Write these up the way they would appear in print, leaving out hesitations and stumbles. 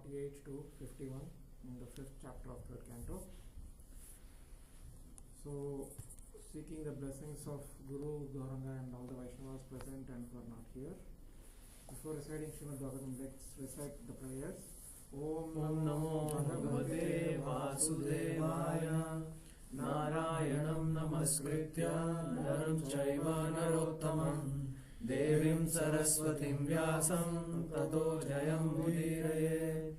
48 to 51 in the 5th chapter of 3rd canto. So, seeking the blessings of Guru, Gauranga and all the Vaishnavas present and who are not here. Before reciting Srimad Bhagavatam, let's recite the prayers. Om Namo Bhagavate Vasudevaya. Narayanam Namaskritya Naram Chaiva Narottamam Devim Saraswatim Vyasam Tato Jayam Mudiraye.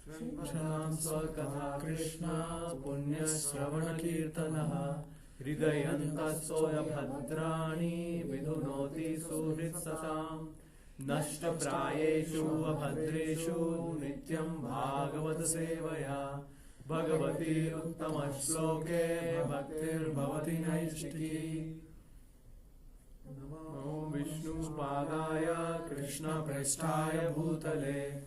Shranam Swakatha Krishna Punya Shravana Kirtanaha Hridayanta Soya Bhadrani Vidunoti Suhritsatam Nashta Prayeshu Abhadreshu Nityam Bhagavata Sevaya Bhagavati Uttama Shloke Bhaktir Bhavati Naishiki. Namo Vishnu Padaya Krishna Prasthaya Bhutale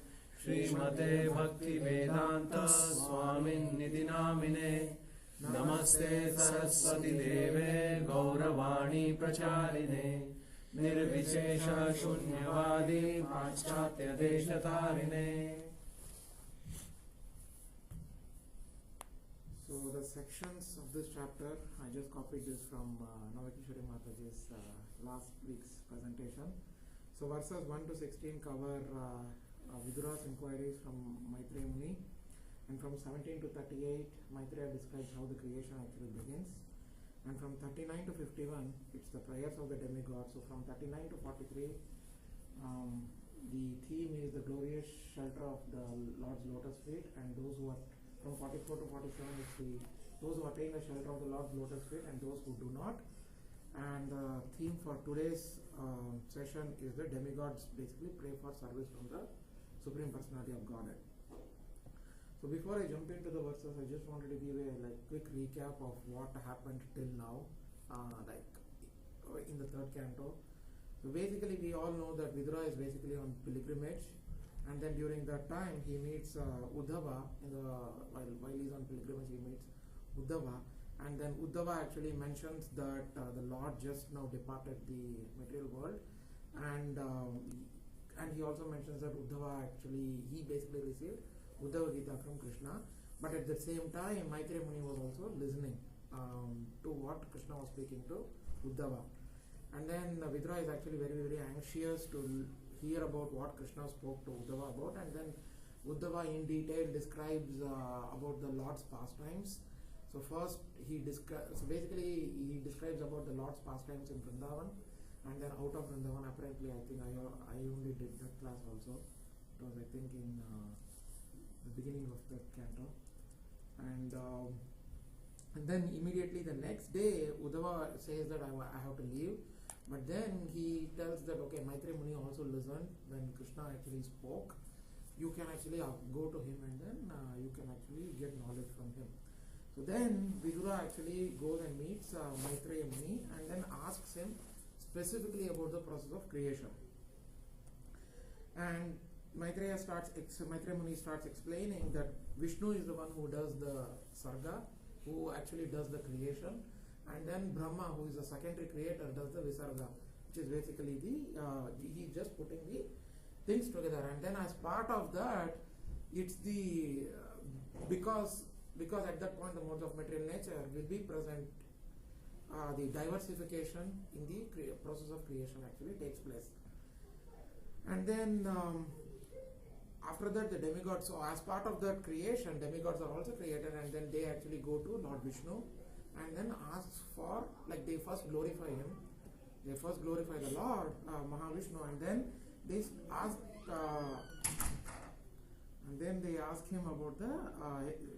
Srimate Bhakti Vedanta Swamin Nidhi Namine Namaste Saraswati Deve Gauravani Pracharine Nirvishesha Shunyavadi Paschatya Deshatarine. So the sections of this chapter, I just copied this from Navakishwari Mataji's last week's presentation. So verses 1 to 16 cover Vidura's inquiries from Maitreya Muni, and from 17 to 38 Maitreya describes how the creation actually begins, and from 39 to 51 it's the prayers of the demigods. So from 39 to 43 the theme is the glorious shelter of the Lord's lotus feet, and those who are from 44 to 47 it's those who attain the shelter of the Lord's lotus feet and those who do not. And the theme for today's session is the demigods basically pray for service from the Supreme Personality of Godhead. So before I jump into the verses, I just wanted to give a quick recap of what happened till now, in the 3rd canto. So basically we all know that Vidura is basically on pilgrimage, and then during that time he meets Uddhava while he's on pilgrimage. He meets Uddhava, and then Uddhava actually mentions that the Lord just now departed the material world, and he also mentions that Uddhava actually, he basically received Uddhava Gita from Krishna, but at the same time Maitreya Muni was also listening to what Krishna was speaking to Uddhava. And then Vidura is actually very, very anxious to hear about what Krishna spoke to Uddhava about, and then Uddhava in detail describes about the Lord's pastimes. So first he describes about the Lord's pastimes in Vrindavan, and then out of Vrindavan, apparently I think I only did that class also. It was I think in the beginning of the canto, and then immediately the next day Uddhava says that I have to leave. But then he tells that, okay, Maitreya Muni also listened when Krishna actually spoke. You can actually go to him, and then you can actually get knowledge from him. So then Vidura actually goes and meets Maitreya Muni, and then asks him specifically about the process of creation. And Maitreya Muni starts explaining that Vishnu is the one who does the sarga, who actually does the creation. And then Brahma, who is the secondary creator, does the Visarga, which is basically he's just putting the things together. And then as part of that, it's because at that point the modes of material nature will be present, the diversification in the process of creation actually takes place. And then after that the demigods, so as part of that creation, demigods are also created, and then they actually go to Lord Vishnu and then asks for, they first glorify him. They first glorify the Lord, Mahavishnu, and then they ask him about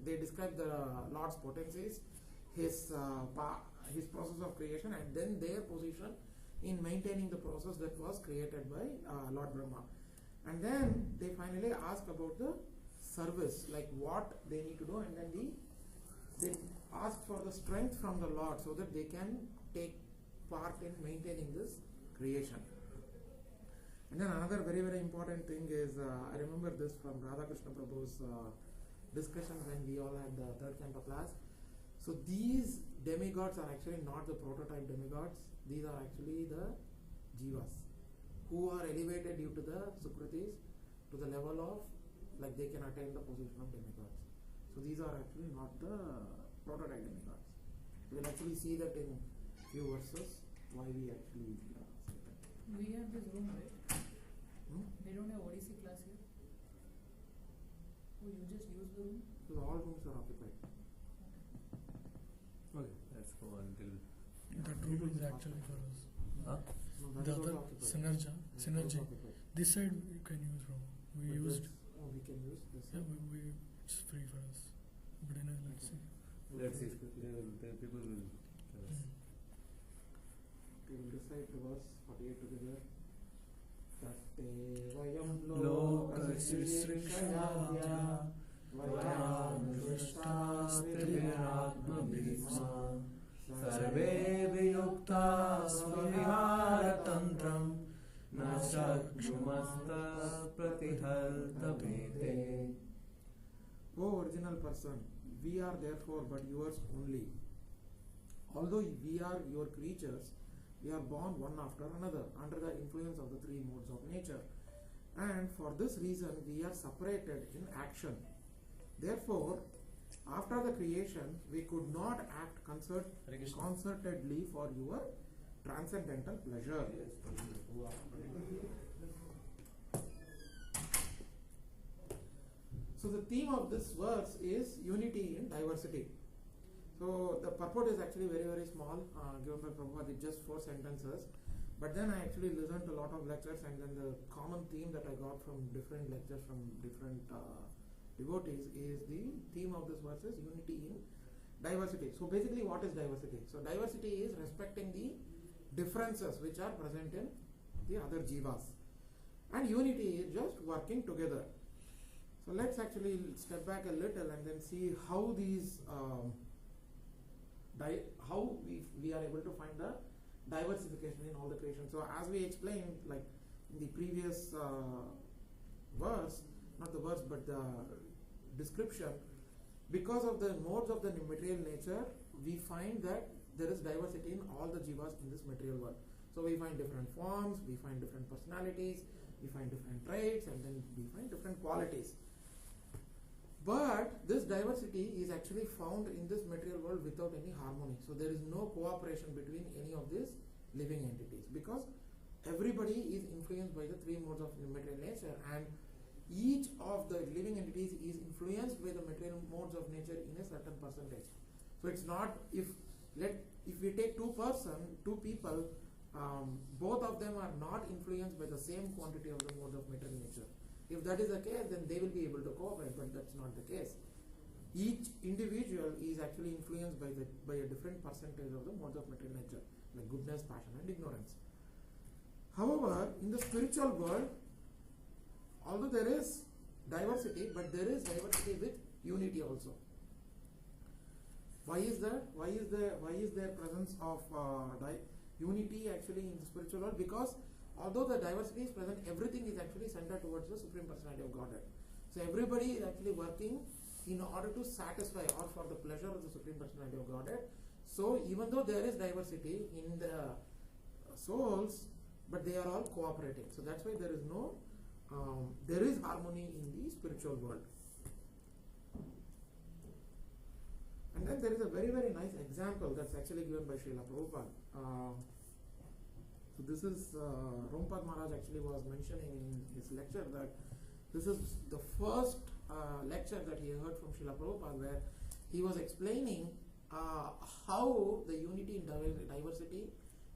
they describe the Lord's potencies, his process of creation, and then their position in maintaining the process that was created by Lord Brahma. And then they finally ask about the service, like what they need to do, and then they ask for the strength from the Lord so that they can take part in maintaining this creation. And then another very, very important thing is, I remember this from Radhakrishna Prabhu's discussion when we all had the 3rd canto class. So these demigods are actually not the prototype demigods. These are actually the jivas who are elevated due to the sukritis to the level of like they can attain the position of demigods. So these are actually not the prototype demigods. We'll actually see that in few verses why we actually say that. We have this room, right? Hmm? We don't have ODC class here. Oh, you just use the room? So all rooms are occupied. Okay, let's go until. That room is actually for us. Huh? No, that The is other also occupied. synergy. That is Synergy. also occupied. This side you can use room. We But used. this- oh, we can use this. Yeah, we it's free for us. But anyway, let's see. Let's see. The people will tell us. We will recite the verse 48 together. Tatte vayam Lokasisrishaya Vayanushtasthirviratmabhisma Sarve viyukta svavihara-tantram Na chakshumasta pratihartabhete. O original person, we are therefore but yours only. Although we are your creatures, we are born one after another under the influence of the three modes of nature. And for this reason, we are separated in action. Therefore, after the creation, we could not act concertedly for your transcendental pleasure. So the theme of this verse is unity in diversity. So the purport is actually very, very small, given by Prabhupada, it's just 4 sentences. But then I actually listened to a lot of lectures, and then the common theme that I got from different lectures from different devotees is the theme of this verse is unity in diversity. So basically what is diversity? So diversity is respecting the differences which are present in the other jivas. And unity is just working together. So let's actually step back a little and then see how these how we are able to find the diversification in all the creation. So as we explained, like in the previous verse, not the verse but the description, because of the modes of the material nature, we find that there is diversity in all the jivas in this material world. So we find different forms, we find different personalities, we find different traits, and then we find different qualities. But this diversity is actually found in this material world without any harmony. So there is no cooperation between any of these living entities, because everybody is influenced by the 3 modes of material nature, and each of the living entities is influenced by the material modes of nature in a certain percentage. So it's not if we take two people, both of them are not influenced by the same quantity of the modes of material nature. If that is the case, then they will be able to cooperate, but that's not the case. Each individual is actually influenced by a different percentage of the modes of material nature, like goodness, passion, and ignorance. However, in the spiritual world, although there is diversity, but there is diversity with unity also. Why is that? Why is there presence of unity actually in the spiritual world? Because although the diversity is present, everything is actually centered towards the Supreme Personality of Godhead. So everybody is actually working in order to satisfy or for the pleasure of the Supreme Personality of Godhead. So even though there is diversity in the souls, but they are all cooperating. So that's why there is no, there is harmony in the spiritual world. And then there is a very, very nice example that's actually given by Srila Prabhupada. So this is, Rompad Maharaj actually was mentioning in his lecture that this is the first lecture that he heard from Srila Prabhupada, where he was explaining how the unity in diversity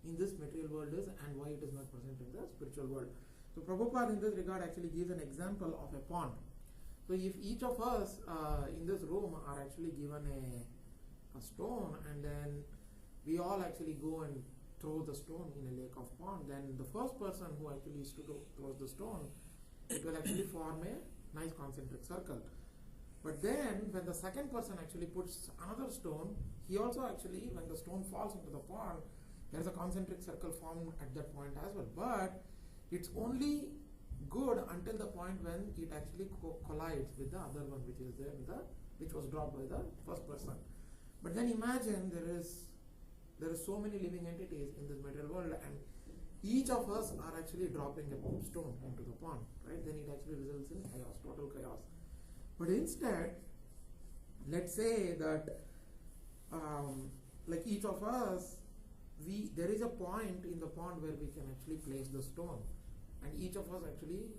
in this material world is and why it is not present in the spiritual world. So Prabhupada in this regard actually gives an example of a pond. So if each of us in this room are actually given a stone, and then we all actually go and throw the stone in a lake of pond, then the first person who actually throws the stone, it will actually form a nice concentric circle. But then when the second person actually puts another stone, he also actually, when the stone falls into the pond, there is a concentric circle formed at that point as well. But it's only good until the point when it actually collides with the other one which is there which was dropped by the first person. But then imagine there is so many living entities in this material world, and each of us are actually dropping a stone into the pond, right? Then it actually results in chaos, total chaos. But instead, let's say that like each of us, there is a point in the pond where we can actually place the stone, and each of us actually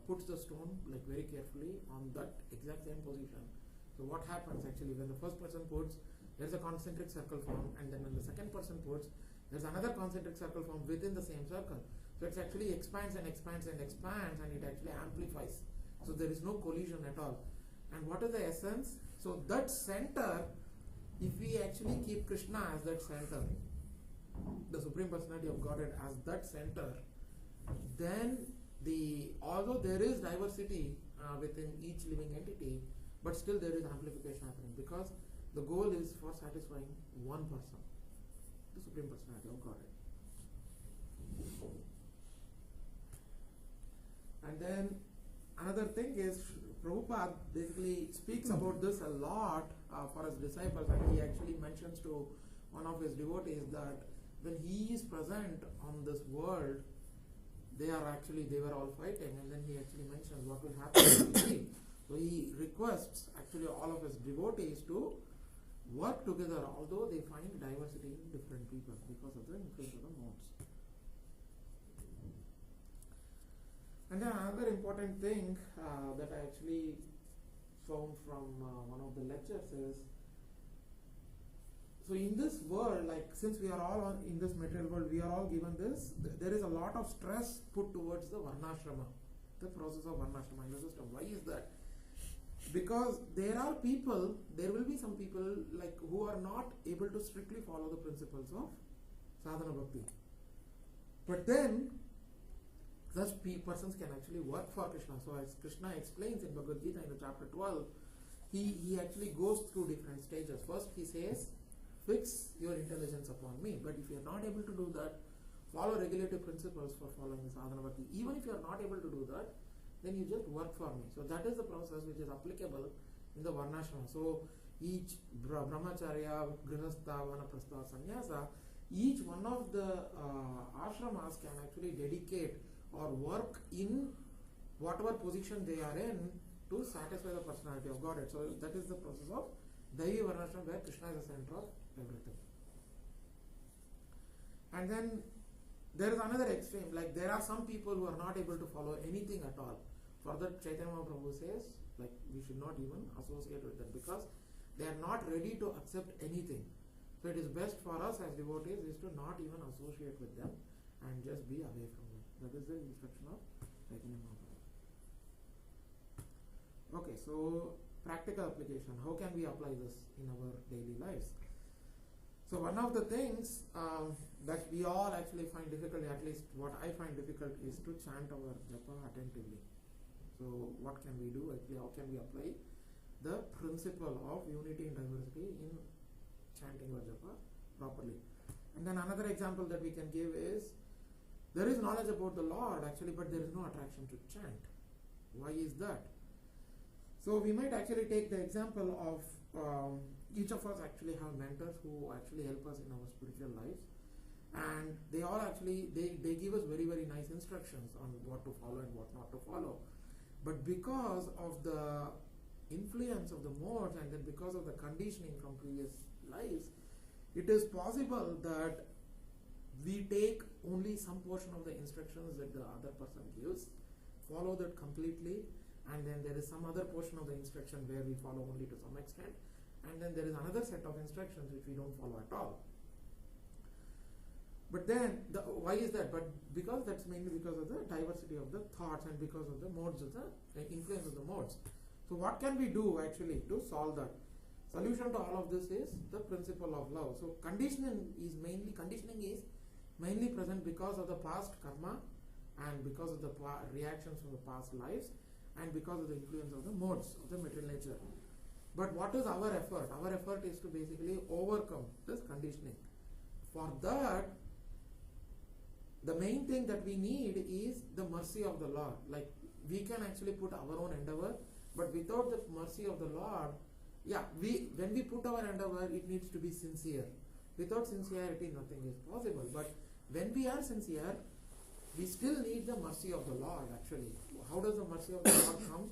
puts the stone like very carefully on that exact same position. So what happens actually when the first person puts, there's a concentric circle formed, and then when the second person puts, there's another concentric circle formed within the same circle. So it actually expands and expands and expands, and it actually amplifies. So there is no collision at all. And what is the essence? So that center, if we actually keep Krishna as that center, the Supreme Personality of Godhead as that center, then although there is diversity within each living entity, but still there is amplification happening, because the goal is for satisfying one person, the Supreme Personality of Godhead. And then another thing is, Prabhupada basically speaks about this a lot for his disciples, and he actually mentions to one of his devotees that when he is present on this world, they were all fighting, and then he actually mentions what will happen if we leave. So he requests actually all of his devotees to work together, although they find diversity in different people because of the influence of the modes. And then another important thing that I actually found from one of the lectures is, so in this world, like since we are all in this material world, we are all given this, there is a lot of stress put towards the varnashrama, the process of varnashrama in the system. Why is that? Because there will be some people like who are not able to strictly follow the principles of sadhana bhakti. But then such persons can actually work for Krishna. So as Krishna explains in Bhagavad Gita in the chapter 12, he actually goes through different stages. First he says, fix your intelligence upon me. But if you are not able to do that, follow regulative principles for following the sadhana bhakti. Even if you are not able to do that, then you just work for me. So that is the process which is applicable in the varnashrama. So each brahmacharya, grihastha, vanaprastha, sannyasa, each one of the ashramas can actually dedicate or work in whatever position they are in to satisfy the personality of Godhead. So that is the process of Daivi Varnashrama, where Krishna is the center of everything. And then there is another extreme, like there are some people who are not able to follow anything at all. For that, Chaitanya Mahaprabhu says, like we should not even associate with them, because they are not ready to accept anything. So it is best for us as devotees is to not even associate with them and just be away from them. That is the instruction of Chaitanya Mahaprabhu. Okay, so practical application. How can we apply this in our daily lives? So one of the things that we all actually find difficult, at least what I find difficult, is to chant our japa attentively. So what can we do? Actually, how can we apply the principle of unity and diversity in chanting our japa properly? And then another example that we can give is, there is knowledge about the Lord actually, but there is no attraction to chant. Why is that? So we might actually take the example of each of us actually have mentors who actually help us in our spiritual lives, and they all actually they give us very, very nice instructions on what to follow and what not to follow. But because of the influence of the modes, and then because of the conditioning from previous lives, it is possible that we take only some portion of the instructions that the other person gives, follow that completely, and then there is some other portion of the instruction where we follow only to some extent, and then there is another set of instructions which we don't follow at all. But then, why is that? But because that's mainly because of the diversity of the thoughts and because of the modes of the influence of the modes. So what can we do actually to solve that? Solution to all of this is the principle of love. So conditioning is mainly present because of the past karma and because of the reactions from the past lives and because of the influence of the modes of the material nature. But what is our effort? Our effort is to basically overcome this conditioning. For that, the main thing that we need is the mercy of the Lord. Like we can actually put our own endeavor, but without the mercy of the Lord, when we put our endeavor, it needs to be sincere. Without sincerity, nothing is possible. But when we are sincere, we still need the mercy of the Lord actually. How does the mercy of the Lord come?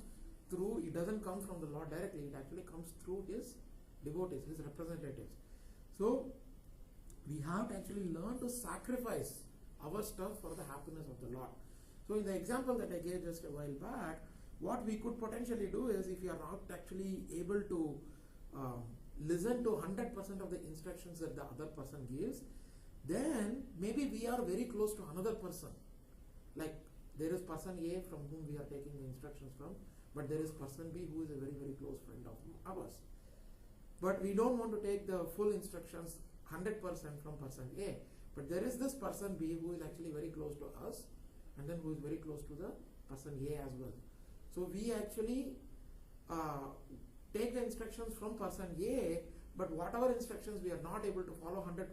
Through, it doesn't come from the Lord directly, it actually comes through His devotees, His representatives. So, we have to actually learn to sacrifice our stuff for the happiness of the Lord. So, in the example that I gave just a while back, what we could potentially do is, if you are not actually able to listen to 100% of the instructions that the other person gives, then maybe we are very close to another person. Like, there is person A from whom we are taking the instructions from, but there is person B who is a very, very close friend of ours. But we don't want to take the full instructions 100% from person A. But there is this person B who is actually very close to us, and then who is very close to the person A as well. So we actually take the instructions from person A, but whatever instructions we are not able to follow 100%,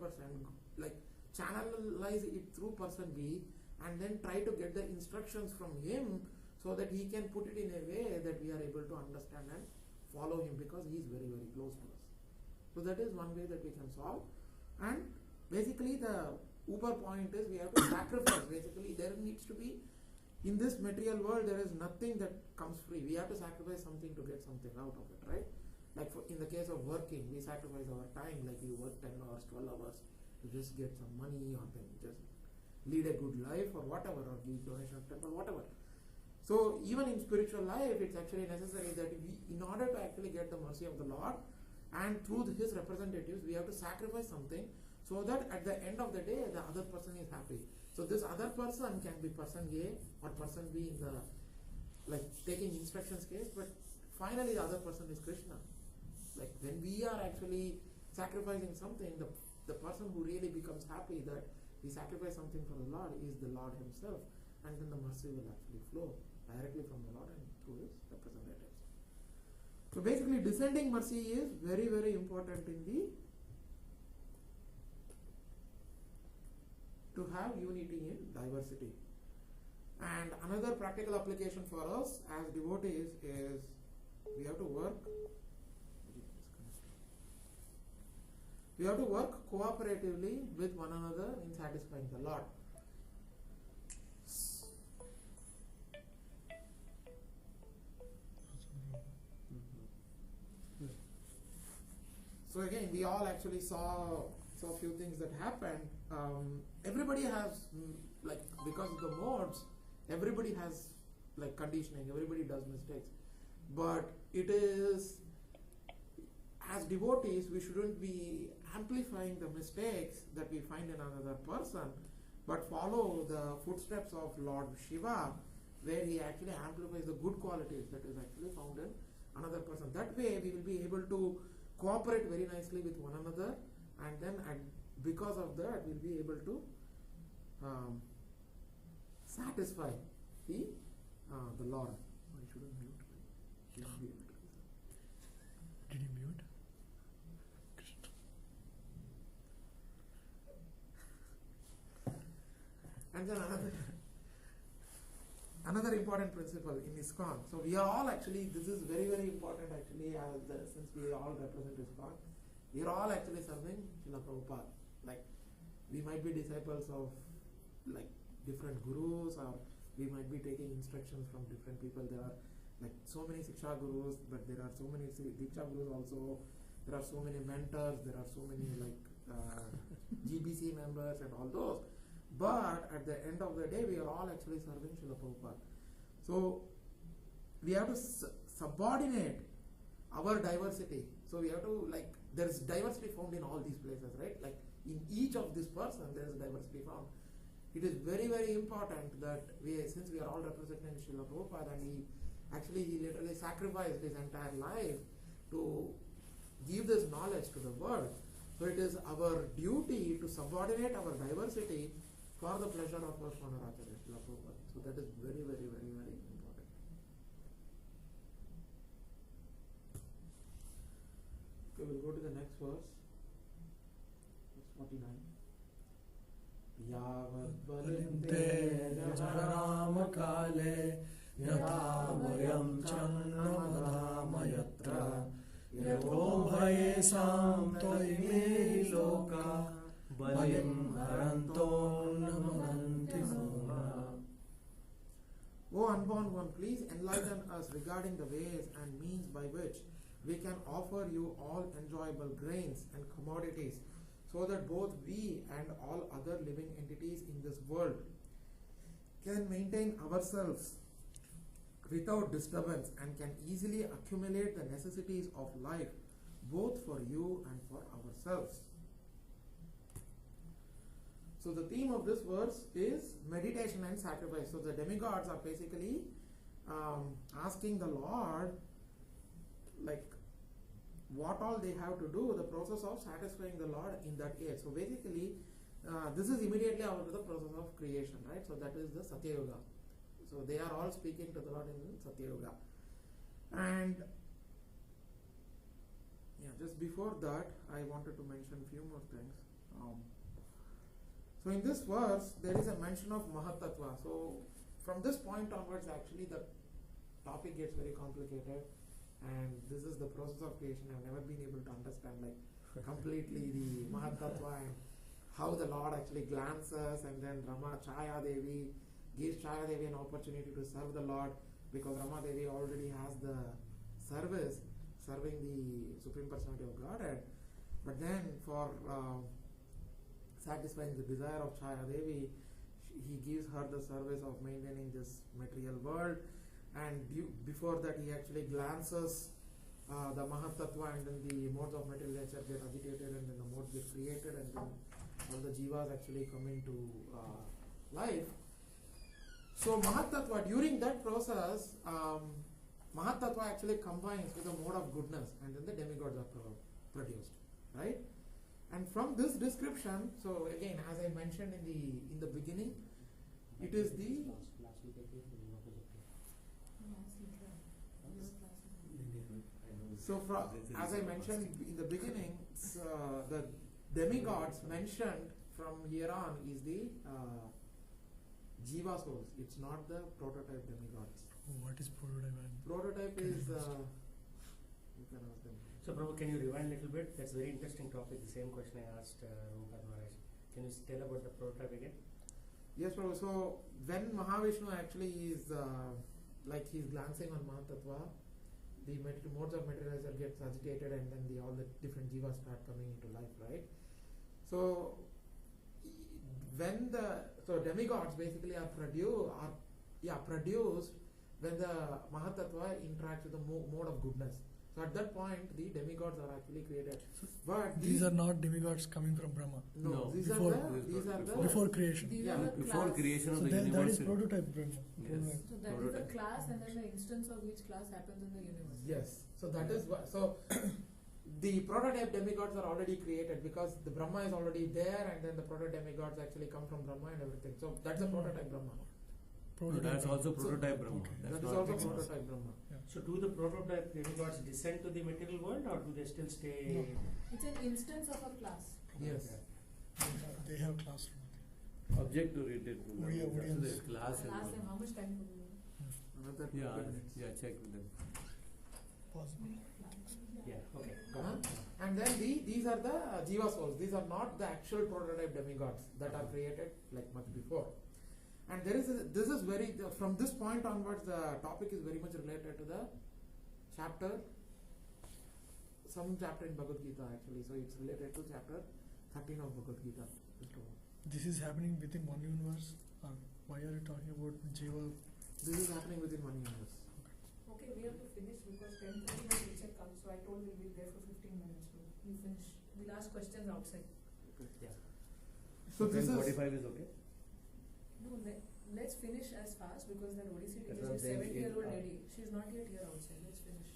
like channelize it through person B, and then try to get the instructions from him so that he can put it in a way that we are able to understand and follow him, because he is very, very close to us. So that is one way that we can solve. And basically the uber point is, we have to sacrifice. Basically there needs to be, in this material world, there is nothing that comes free. We have to sacrifice something to get something out of it, right? Like in the case of working, we sacrifice our time, like you work 10 hours, 12 hours to just get some money, or then just lead a good life or whatever, or give donation of temple, whatever. So even in spiritual life, it's actually necessary that we, in order to actually get the mercy of the Lord, and through His representatives, we have to sacrifice something, so that at the end of the day, the other person is happy. So this other person can be person A or person B in the, like, taking instructions case, but finally the other person is Krishna. Like, when we are actually sacrificing something, the person who really becomes happy that we sacrifice something for the Lord is the Lord Himself, and then the mercy will actually flow directly from the Lord and through His representatives. So basically descending mercy is very, very important in the, to have unity in diversity. And another practical application for us as devotees is, we have to work cooperatively with one another in satisfying the Lord. So again, we all actually saw a few things that happened. Everybody has, like, because of the modes, everybody has, like, conditioning, everybody does mistakes. But it is, as devotees, we shouldn't be amplifying the mistakes that we find in another person, but follow the footsteps of Lord Shiva, where he actually amplifies the good qualities that is actually found in another person. That way we will be able to cooperate very nicely with one another, and then because of that we'll be able to satisfy the Lord. I shouldn't mute. Shouldn't be able to. Did you mute? And then another important principle in ISKCON. So we are all actually, this is very, very important actually, since we all represent ISKCON, we are all actually serving Srila Prabhupada. Like, we might be disciples of, like, different gurus, or we might be taking instructions from different people. There are, like, so many Siksha gurus, but there are so many Diksha gurus also. There are so many mentors, there are so many, like, GBC members and all those. But at the end of the day, we are all actually serving Srila Prabhupada. So we have to subordinate our diversity. So we have to, like, there is diversity found in all these places, right? Like, in each of this person, there is diversity found. It is very, very important that since we are all representing Srila Prabhupada, and he literally sacrificed his entire life to give this knowledge to the world. So it is our duty to subordinate our diversity for the pleasure of our Honoracharya Srila Prabhupada. So that is very, very, very, very important. Okay, we'll go to the next verse. Verse 49. Valinte jajaram kale yatha vayam channamdhama yatra yato bhayesam toime loka balim haranto namanti mona. O unborn one, please enlighten us regarding the ways and means by which we can offer you all enjoyable grains and commodities, so that both we and all other living entities in this world can maintain ourselves without disturbance and can easily accumulate the necessities of life, both for you and for ourselves. So the theme of this verse is meditation and sacrifice. So the demigods are basically asking the Lord, like, what all they have to do, the process of satisfying the Lord in that age. So basically, this is immediately after the process of creation, right? So that is the Satya Yuga. So they are all speaking to the Lord in Satya Yuga. And just before that, I wanted to mention a few more things. So in this verse, there is a mention of Mahatattva. So from this point onwards, actually the topic gets very complicated. And this is the process of creation. I've never been able to understand like completely the Mahatattva and how the Lord actually glances, and then Rama Chaya Devi gives Chaya Devi an opportunity to serve the Lord, because Rama Devi already has the service serving the Supreme Personality of Godhead. But then for satisfying the desire of Chaya Devi, he gives her the service of maintaining this material world. And before that, he actually glances the Mahatattva, and then the modes of material nature get agitated, and then the modes get created, and then all the jivas actually come into life. So Mahatattva, during that process, Mahatattva actually combines with a mode of goodness, and then the demigods are produced, right? And from this description, so again, as I mentioned in the beginning, it is the as I mentioned in the beginning, the demigods mentioned from here on is the Jiva souls. It's not the prototype demigods. What is prototype? Prototype is you can ask them. So Prabhu, can you rewind a little bit? That's a very interesting topic. The same question I asked Ramapad Maharaj. Can you tell about the prototype again? Yes, Prabhu. So when Mahavishnu actually is like he's glancing on Mahatattva, the modes of materializer gets agitated, and then all the different jivas start coming into life, right? So when demigods basically are produced when the Mahatattva interacts with the mode of goodness. So at that point, the demigods are actually created. But these are not demigods coming from Brahma. No, these before, are the before creation. These are the Before class. creation So of the that universe. is prototype Brahma. Yes. So that is the class, and then the instance of each class happens in the universe. Yes. So that is what. So the prototype demigods are already created, because the Brahma is already there, and then the prototype demigods actually come from Brahma and everything. So that's a prototype Brahma. No, that's also prototype Brahma. Okay. That's That is not also fixed. prototype Brahma. So do the prototype demigods descend to the material world, or do they still stay? It's an instance of a class. Yes. They have classroom. Object oriented. Odia, So Odia. there's class and Class, and all. how much time do you Another 2 Yeah, minutes. yeah, check with them. Possible. Yeah, okay. Uh-huh. And then these are the Jiva souls. These are not the actual prototype demigods that are created like much before. And this is very, from this point onwards, the topic is very much related to the some chapter in Bhagavad Gita actually. So it's related to chapter 13 of Bhagavad Gita. This is happening within one universe. Why are you talking about Jiva? This is happening within one universe. Okay, we have to finish because 10:30 my teacher comes, so I told we'll be there for 15 minutes. We finish. We'll ask questions outside. Yeah. So this is 45 is okay? No, let's finish as fast, because that Odissi That's teacher what is I'm saying. 70-year-old lady. She's not yet here outside. Let's finish.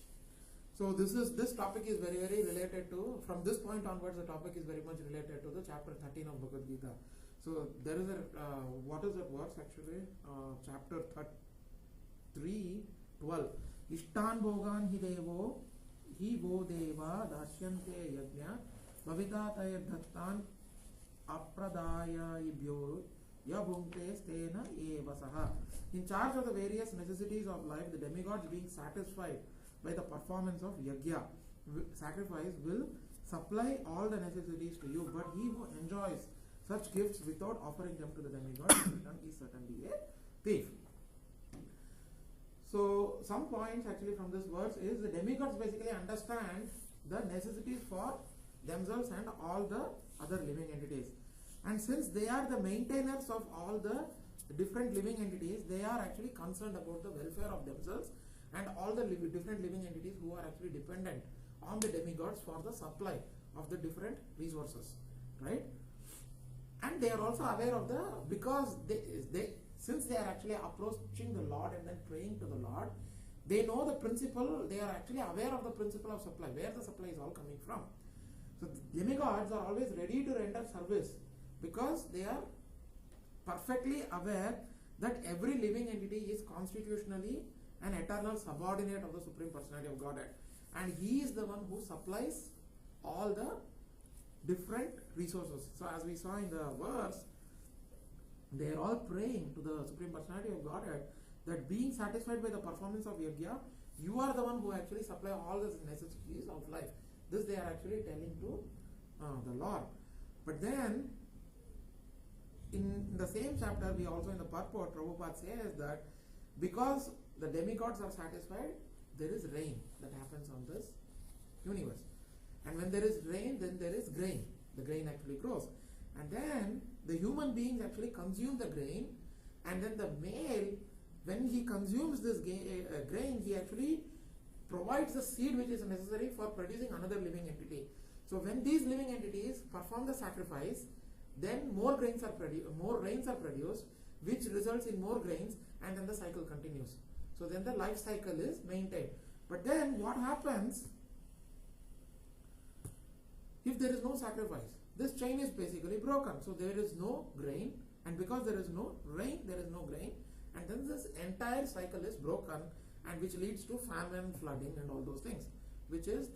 So this topic is very, very related to, from this point onwards, the topic is very much related to the chapter 13 of Bhagavad Gita. So there is what is that verse actually? Chapter 3:12. Ishtan bhogan hi devo hi vo deva dashyante yajna bhavita tayar dhattan apradayayibhyo yabhunte stena eva saha. In charge of the various necessities of life, the demigods being satisfied by the performance of yajna, sacrifice, will supply all the necessities to you, but he who enjoys such gifts without offering them to the demigods in return is certainly a thief. So some points actually from this verse is the demigods basically understand the necessities for themselves and all the other living entities. And since they are the maintainers of all the different living entities, they are actually concerned about the welfare of themselves and all the different living entities who are actually dependent on the demigods for the supply of the different resources, right? And they are also aware of because since they are actually approaching the Lord and then praying to the Lord, they know the principle, they are actually aware of the principle of supply, where the supply is all coming from. So the demigods are always ready to render service because they are perfectly aware that every living entity is constitutionally an eternal subordinate of the Supreme Personality of Godhead. And He is the one who supplies all the different resources. So as we saw in the verse, they are all praying to the Supreme Personality of Godhead that being satisfied by the performance of Yajna, you are the one who actually supply all the necessities of life. This they are actually telling to the Lord. But then, in the same chapter, we also in the purport, Prabhupada says that because the demigods are satisfied, there is rain that happens on this universe. And when there is rain, then there is grain. The grain actually grows. And then the human beings actually consume the grain, and then the male, when he consumes this grain, he actually provides the seed which is necessary for producing another living entity. So when these living entities perform the sacrifice, then more rains are produced, which results in more grains, and then the cycle continues. So then the life cycle is maintained. But then what happens if there is no sacrifice? This chain is basically broken. So there is no grain, and because there is no rain, there is no grain, and then this entire cycle is broken, and which leads to famine, flooding, and all those things, which suits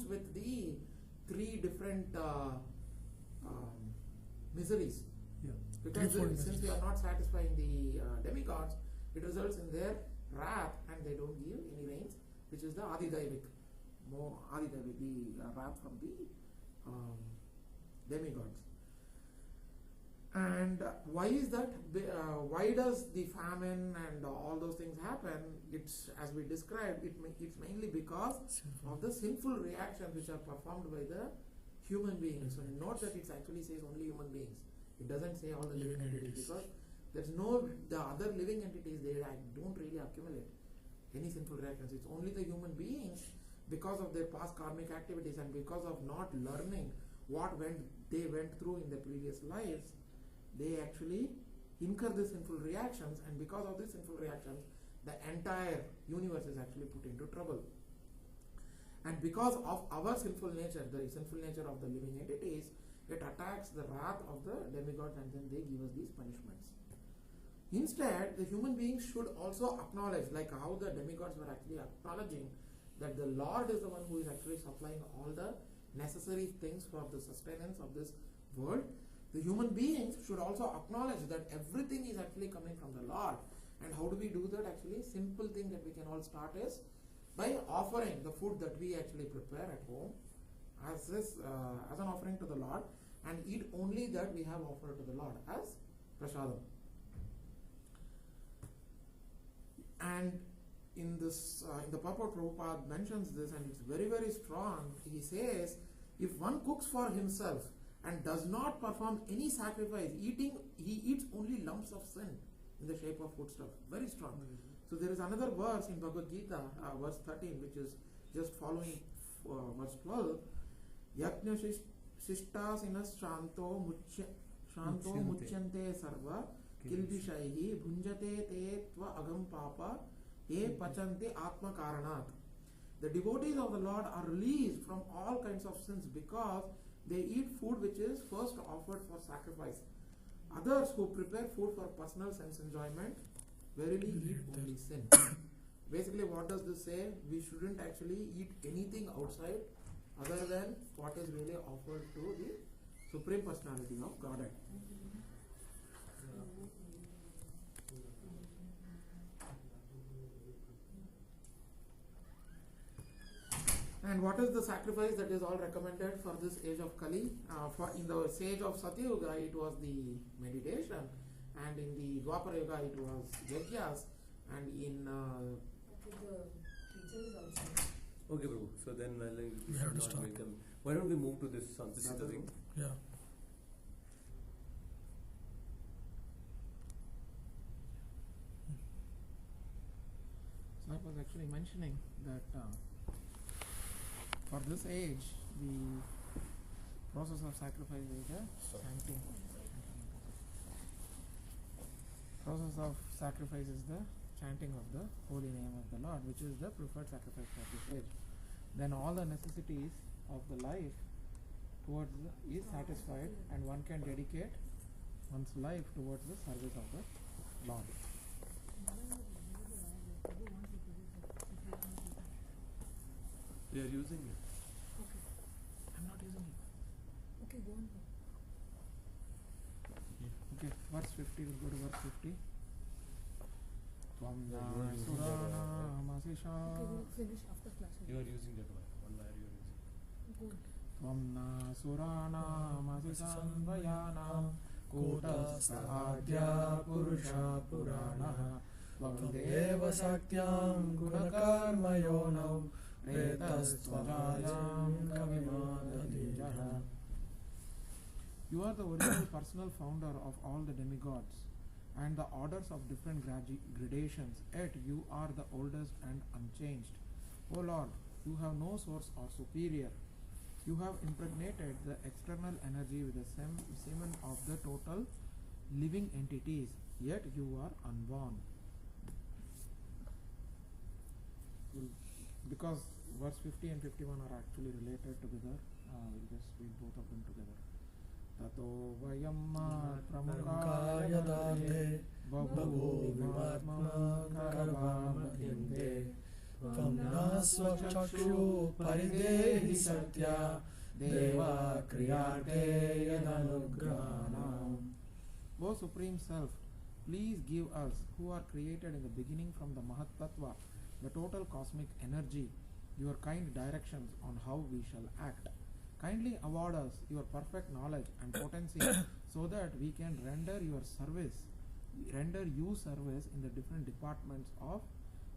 with the three different miseries. Yeah. Because since we are not satisfying the demigods, it results in their wrath, and they don't give any rains, which is the Adidaivik, the wrath from the demigods. And why is that? Why does the famine and all those things happen? It's, as we described, it's mainly because of the sinful reactions which are performed by the human beings. So note that it actually says only human beings. It doesn't say all the living entities, because the other living entities, they don't really accumulate any sinful reactions. It's only the human beings, because of their past karmic activities and because of not learning what they went through in their previous lives, they actually incur the sinful reactions, and because of these sinful reactions, the entire universe is actually put into trouble. And because of our sinful nature, the sinful nature of the living entities, it attacks the wrath of the demigods, and then they give us these punishments. Instead, the human beings should also acknowledge, like how the demigods were actually acknowledging that the Lord is the one who is actually supplying all the necessary things for the sustenance of this world. The human beings should also acknowledge that everything is actually coming from the Lord. And how do we do that? Actually, simple thing that we can all start is by offering the food that we actually prepare at home as an offering to the Lord, and eat only that we have offered to the Lord as prasadam. And in this, in the purport, Prabhupada mentions this, and it's very, very strong. He says, if one cooks for himself and does not perform any sacrifice, he eats only lumps of sin in the shape of foodstuff. Very strong. So there is another verse in Bhagavad Gita, verse 13, which is just following verse 12. Yajna shishtas shanto muchyante sarva kilbishaihi bhunjate te tva agam papa ye pachante atma karanat. The devotees of the Lord are released from all kinds of sins because they eat food which is first offered for sacrifice. Others who prepare food for personal sense enjoyment verily eat only sin. Basically, what does this say? We shouldn't actually eat anything outside other than what is really offered to the Supreme Personality of Godhead. And what is the sacrifice that is all recommended for this age of Kali? In the age of Satyuga, it was the meditation, and in the Dwapara Yuga, it was yajnas, And in Okay, the teacher is outside. Okay, Prabhu. So then We have to not start. make them. Why don't we move to this Santasita thing? Yeah. so I was actually mentioning that for this age, the process of sacrifice is the chanting. Process of sacrifice is the chanting of the holy name of the Lord, which is the preferred sacrifice for this age. Then all the necessities of the life towards is satisfied, and one can dedicate one's life towards the service of the Lord. They are using it. I'm not using it. Okay, go on. Okay, verse 50, we'll go to verse 50. Tvam Yeah, you are using that one, Suranamasiša Okay, we'll finish after class. You are using that one wire you are using. Go on. Tvam Suranamasisanvayana Kutastadya Purusha Purana Tvam Deva Sakyam Gunakarmayonam Etastvajayam Kavimadadija. You are the original personal founder of all the demigods and the orders of different gradations, yet you are the oldest and unchanged. O Lord, you have no source or superior. You have impregnated the external energy with the semen of the total living entities, yet you are unborn. Because verse 50 and 51 are actually related together, we'll just read both of them together. Tato vayam pramukaya Yadarte bhavo vimatma Karvamadyante Kamnasva Chakshu Paridehi Satya Deva Kriyate Yadanugrana. O Supreme Self, please give us, who are created in the beginning from the Mahat Tattva, the total cosmic energy, your kind directions on how we shall act. Kindly award us your perfect knowledge and potency so that we can render you service in the different departments of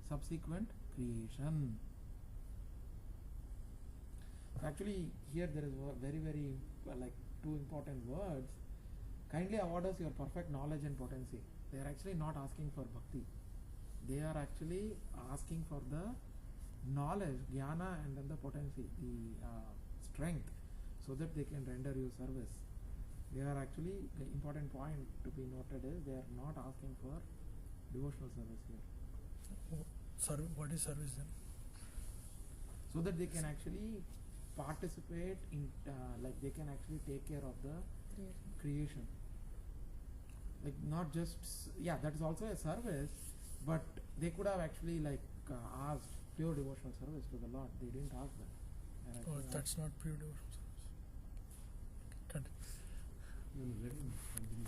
subsequent creation. Actually, here there is very like two important words. Kindly award us your perfect knowledge and potency. They are actually not asking for bhakti. They are actually asking for the knowledge, jnana, and then the potency, the strength, so that they can render you service. They are actually, the important point to be noted is they are not asking for devotional service here. What is service then? So that they can actually participate in, like they can actually take care of the creation. Like not just, yeah, that is also a service, but they could have actually like asked pure devotional service to the Lord. They didn't ask that. Oh, that's not pure devotional service. Continue. No, let him continue.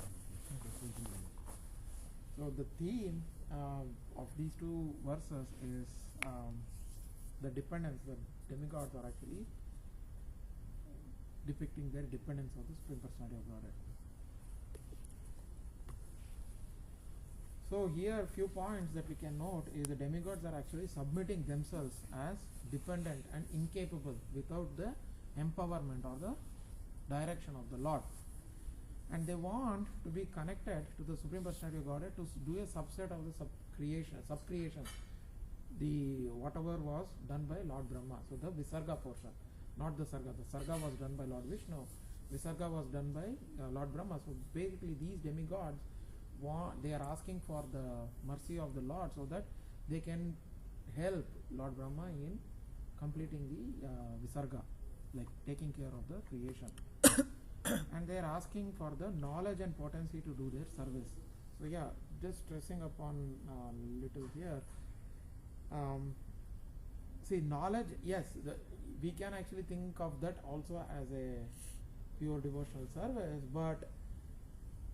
So the theme of these two verses is the dependence. The demigods are actually depicting their dependence on the Supreme Personality of Godhead. So here few points that we can note is the demigods are actually submitting themselves as dependent and incapable without the empowerment or the direction of the Lord. And they want to be connected to the Supreme Personality of Godhead to do a subset of the subcreation, the whatever was done by Lord Brahma. So the Visarga portion, not the Sarga. The Sarga was done by Lord Vishnu. Visarga was done by Lord Brahma. So basically these demigods, they are asking for the mercy of the Lord so that they can help Lord Brahma in completing the Visarga, like taking care of the creation. And they are asking for the knowledge and potency to do their service. So yeah, just stressing upon little here. See, knowledge, yes, we can actually think of that also as a pure devotional service, but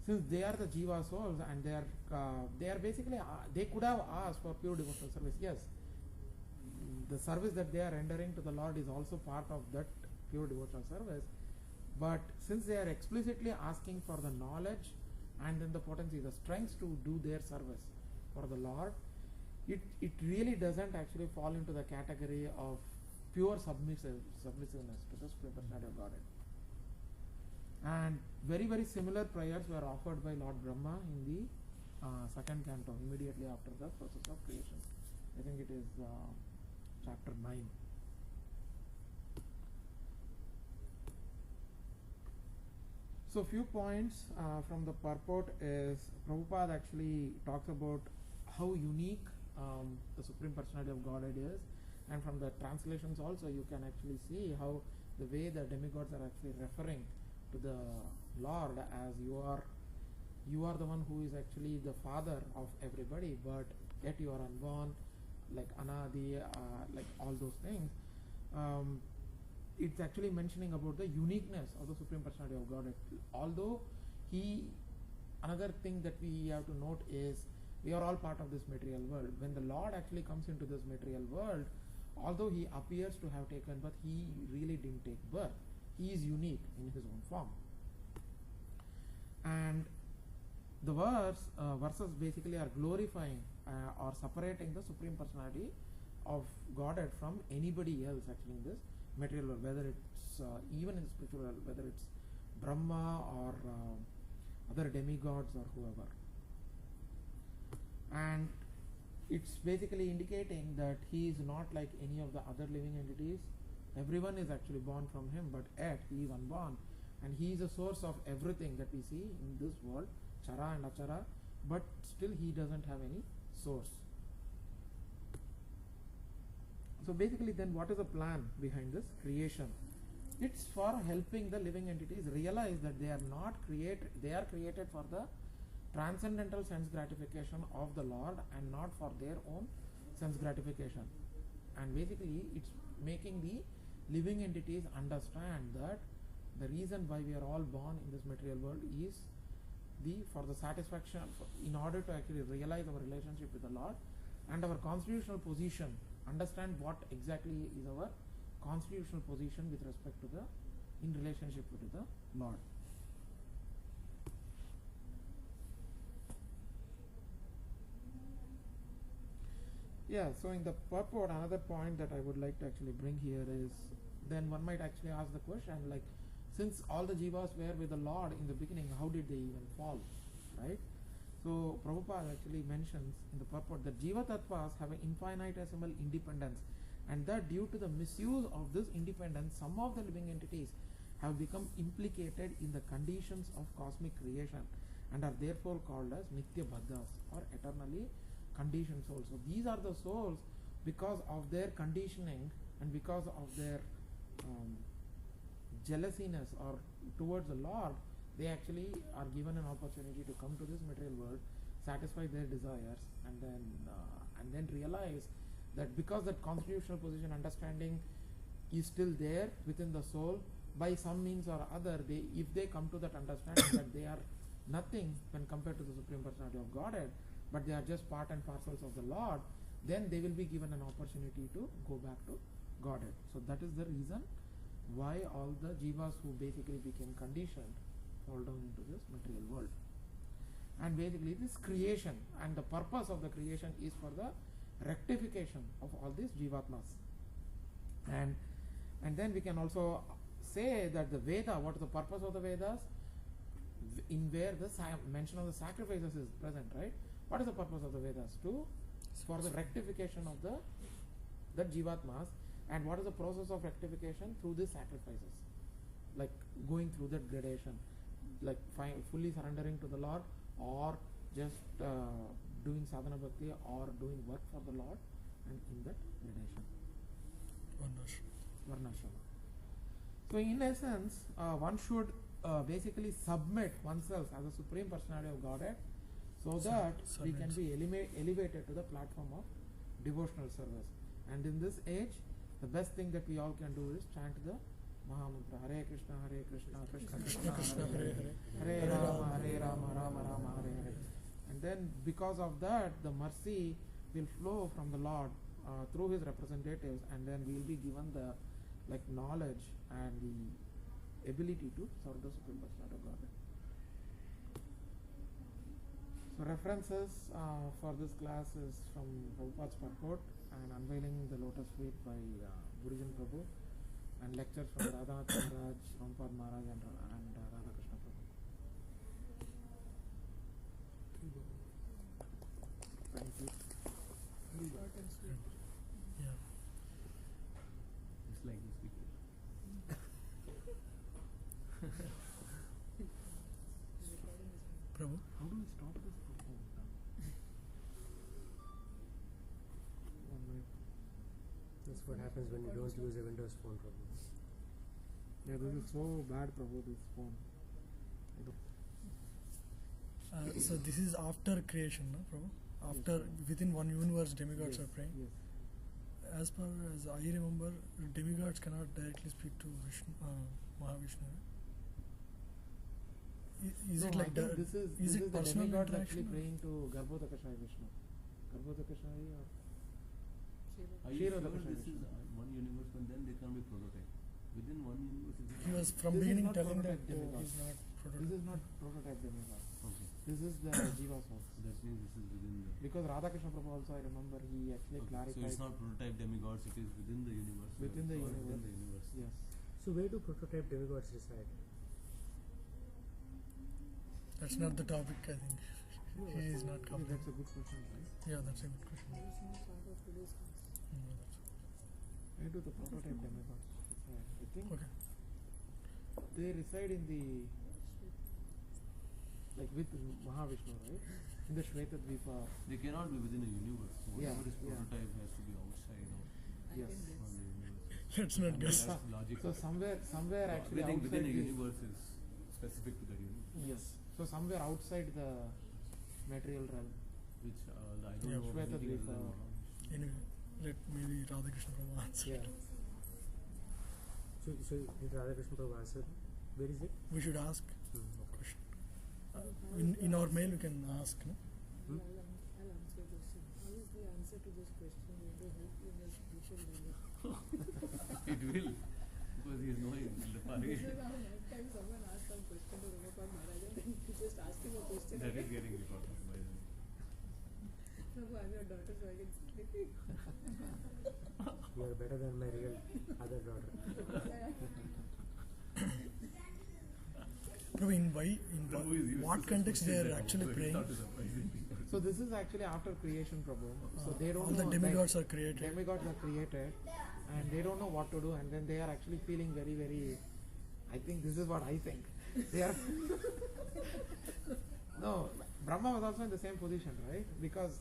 since they are the jiva souls and they are basically, they could have asked for pure devotional service. Yes, the service that they are rendering to the Lord is also part of that pure devotional service. But since they are explicitly asking for the knowledge and then the potency, the strength to do their service for the Lord, it really doesn't actually fall into the category of pure submissiveness to the Supreme Personality of Godhead. And very, very similar prayers were offered by Lord Brahma in the second canto, immediately after the process of creation. I think it is chapter 9. So few points from the purport is Prabhupada actually talks about how unique the Supreme Personality of Godhead is, and from the translations also you can actually see how the way the demigods are actually referring to the Lord as you are the one who is actually the father of everybody, but yet you are unborn, like Anadi, like all those things. It's actually mentioning about the uniqueness of the Supreme Personality of Godhead. Although another thing that we have to note is we are all part of this material world. When the Lord actually comes into this material world, although he appears to have taken birth, he really didn't take birth. He is unique in his own form. And the verses basically are glorifying or separating the Supreme Personality of Godhead from anybody else actually in this material world, whether it's even in the spiritual world, whether it's Brahma or other demigods or whoever. And it's basically indicating that he is not like any of the other living entities. Everyone is actually born from him, but yet he is unborn, and he is a source of everything that we see in this world, Chara and Achara, but still he doesn't have any source. So basically then what is the plan behind this creation? It's for helping the living entities realize that they are created for the transcendental sense gratification of the Lord and not for their own sense gratification. And basically it's making the living entities understand that the reason why we are all born in this material world is for the satisfaction, in order to actually realize our relationship with the Lord and our constitutional position, understand what exactly is our constitutional position with respect to in relationship with the Lord. Yeah, so in the purport, another point that I would like to actually bring here is, then one might actually ask the question, like, since all the jivas were with the Lord in the beginning, how did they even fall, right? So Prabhupada actually mentions in the purport that jiva tattvas have an infinitesimal independence, and that due to the misuse of this independence, some of the living entities have become implicated in the conditions of cosmic creation and are therefore called as nitya baddhas, or eternally conditioned souls. So these are the souls, because of their conditioning and because of their jealousiness or towards the Lord, they actually are given an opportunity to come to this material world, satisfy their desires, and then realize that because that constitutional position understanding is still there within the soul, by some means or other, if they come to that understanding that they are nothing when compared to the Supreme Personality of Godhead, but they are just part and parcels of the Lord, then they will be given an opportunity to go back to Godhead. So that is the reason why all the jivas who basically became conditioned fall down into this material world. And basically this creation, and the purpose of the creation is for the rectification of all these jivatmas. And then we can also say that the Veda, what is the purpose of the Vedas? In where the mention of the sacrifices is present, right? What is the purpose of the Vedas? For the rectification of the jivatmas. And what is the process of rectification? Through the sacrifices, like going through that gradation, like fully surrendering to the Lord, or just doing sadhana bhakti, or doing work for the Lord, and in that gradation. Varnashrama. So in essence, one should basically submit oneself as a Supreme Personality of Godhead, so that we can be elevated to the platform of devotional service. And in this age, the best thing that we all can do is chant the Mahamantra, Hare Krishna, Krishna Krishna, Hare Hare, Hare Rama, Rama Rama, Hare Hare. And then because of that, the mercy will flow from the Lord through his representatives, and then we will be given the knowledge and the ability to serve the Supreme Personality of Godhead. So references for this class is from Prabhupada's purport and unveiling the lotus feet by Gurujan Prabhu, and lectures from Radhanath Maharaj, Prabhupada Maharaj and Radhakrishna Prabhu. Thank you. Yeah. It's like this speaker. Prabhu. How do we stop this? One minute. That's what happens when you don't use a Windows phone, Prabhu. Yeah, this is so bad, Prabhu, this phone. So this is after creation, no, Prabhu? After, within one universe, demigods are praying. Yes. As far as I remember, demigods cannot directly speak to Vishnu, Mahavishnu. Is it No, like I think that? this is Is it the personal demigods actually interaction? praying to Garbhodakashaya Vishnu. Garbhodakashaya or Are you Shiro sure Dakashaya this is Vishnu. one universe, but then there can be prototype? Within one universe, is He was from This is beginning not telling that prototype demigod. he's not This prototype. is not prototype demigod. Okay. This is the Jiva source. So that means this is within the. Because Radhakrishna Prabhu also, I remember, he actually Okay. So clarified. it's not prototype demigods, it is within the universe. Within the or universe. Within the universe. Yes. So where do prototype demigods reside? That's not the topic, I think. He is not Okay, covering. that's a good question, right? Yeah, that's a good question. There is no part of today's class. Where do the prototype demigods reside? I think Okay. they reside in the, like with Mahavishnu, right? In the Shweta Dvipa. They cannot be within a universe. So Yeah, whatever is yeah. prototype has to be outside of Yes. on the universe. Let's not guess. That's logic. So somewhere actually Everything outside within a this- universe is specific to that universe. Yes. So somewhere outside the material realm. Which I don't Yeah. know. Shweta anything other Dvipa. than Mahavishnu. Anyway, let maybe Radhakrishna Prabhu answer. Yeah. So did Radhakrishna Prabhu answer? Where is it? We should ask Okay. question. In our mail, we can ask. No? Hmm? I'll answer your question. How is the answer to this question going to help you in your spiritual journey? It will. Because he is knowing the This Pari. is how last time someone asked some question to Prabhupada Maharaj and then he just asked him a question. That is getting recorded by the way. Prabhu, I'm your daughter, so I can speak. You are better than my real other daughter. Prabhu, in what context they are actually praying? So this is actually after creation, Prabhu. So they don't All the know, demigods like, are created. demigods are created, and they don't know what to do, and then they are actually feeling very, very. I think this is what I think. They are. No, Brahma was also in the same position, right? Because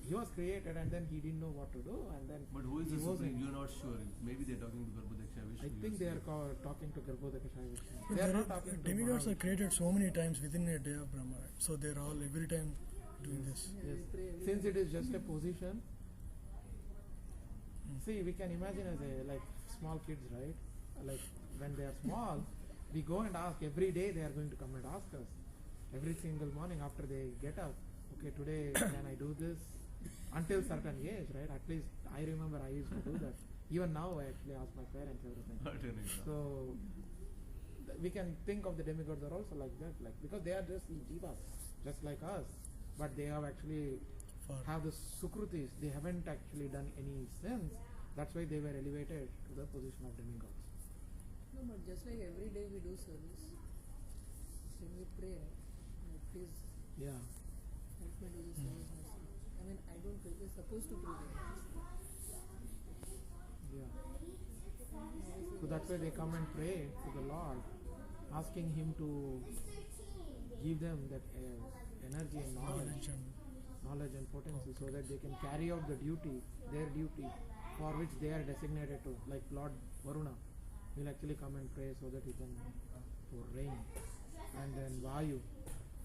he was created, and then he didn't know what to do, and then. But who is he the wasn't. supreme? You're not sure. Maybe they're talking to Garbhodakshaya Vishnu. I think they are talking to Garbhodakashaya Vishnu. But They are there not are- talking to demigods are Mahavishnu. created so many times within a day of Brahma, right? So they're all every time doing this. Yes. We pray every Since time. it is just a position, see, we can imagine as a like small kids, right? Like when they are small, we go and ask every day. They are going to come and ask us every single morning after they get up. Okay, today can I do this? Until certain age, right? At least I remember I used to do that. Even now, I actually ask my parents everything. So we can think of the demigods are also like that, like because they are just jivas, just like us, but they have actually For have the sukrutis. They haven't actually done any sins. That's why they were elevated to the position of demigods. No, but just like every day we do service, when we pray, like, please Yeah. help me do this service also. I mean, I don't pray, we're supposed to pray. Yeah. So that's why they come and pray to the Lord, asking Him to give them that energy and knowledge knowledge and potency, so that they can carry out the duty, their duty, for which they are designated to. Like Lord Varuna will actually come and pray so that he can for rain, and then Vayu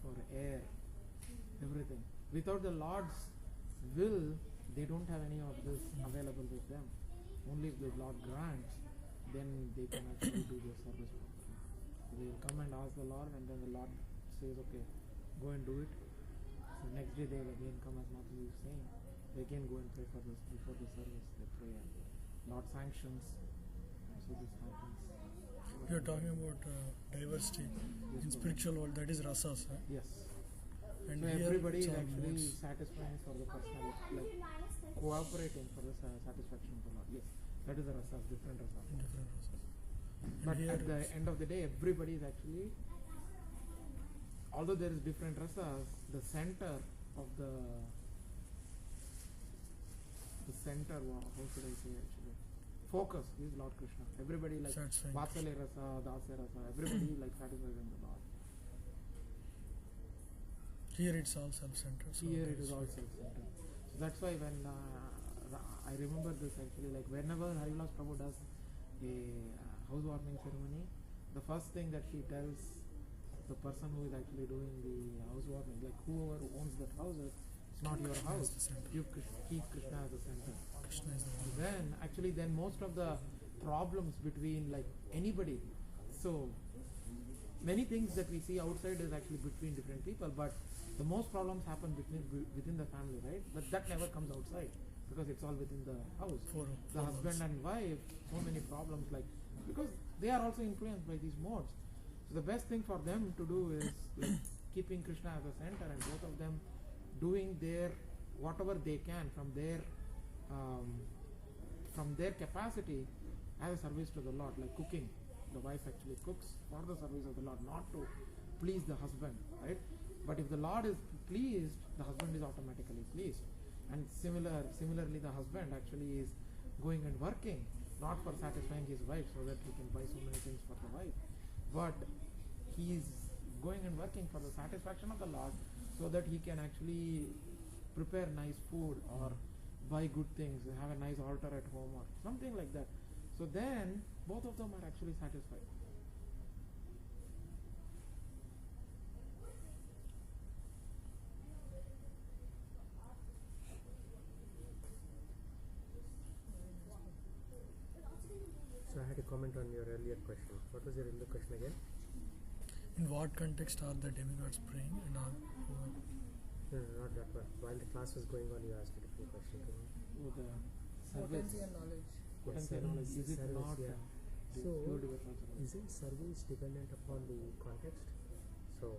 for air, everything. Without the Lord's will, they don't have any of this available with them. Only if the Lord grants, then they can actually do their service properly. So they will come and ask the Lord, and then the Lord says, okay, go and do it. So next day they will again come, as Mataji is saying. They again go and pray for this before the service. They pray and Lord sanctions. So this happens. You're talking about diversity in spiritual world. That is rasas. Right? Yes. And So here everybody it's is all actually modes. satisfying for the personal, like cooperating for the satisfaction of the Lord. Yes, that is the rasas, different rasas. Different rasas. And But here at the it's- end of the day, everybody is actually, although there is different rasas, the center of the center, how should I say actually, focus is Lord Krishna. Everybody like satisfying Vatsalya rasa, Dasya rasa, everybody like satisfying the Lord. Here it's all self-centered. So Here there it is all self-centered. So that's why when I remember this actually, like whenever Hari Vallabha Pr does a housewarming ceremony, the first thing that he tells the person who is actually doing the housewarming, like whoever owns that house, it's not your Krishna house. is the center. You keep Krishna as the center. Krishna is the one. Then most of the problems between like anybody, so many things that we see outside is actually between different people, but the most problems happen within the family, right? But that never comes outside because it's all within the house. The husband and wife, so many problems, like because they are also influenced by these modes. So the best thing for them to do is like keeping Krishna as a center, and both of them doing their whatever they can from their capacity as a service to the Lord, like cooking. The wife actually cooks for the service of the Lord, not to please the husband, right? But if the Lord is pleased, the husband is automatically pleased. And similarly, the husband actually is going and working, not for satisfying his wife so that he can buy so many things for the wife, but he is going and working for the satisfaction of the Lord so that he can actually prepare nice food or buy good things, have a nice altar at home or something like that. So then both of them are actually satisfied. So I had a comment on your earlier question. What was your earlier question again? In what context are the demigods praying and are No, not that one. While the class was going on, you asked a different question. With the Potency and knowledge. Potency and knowledge, is it service, not yeah. the So, pure devotional service? Is it service dependent upon the context? So,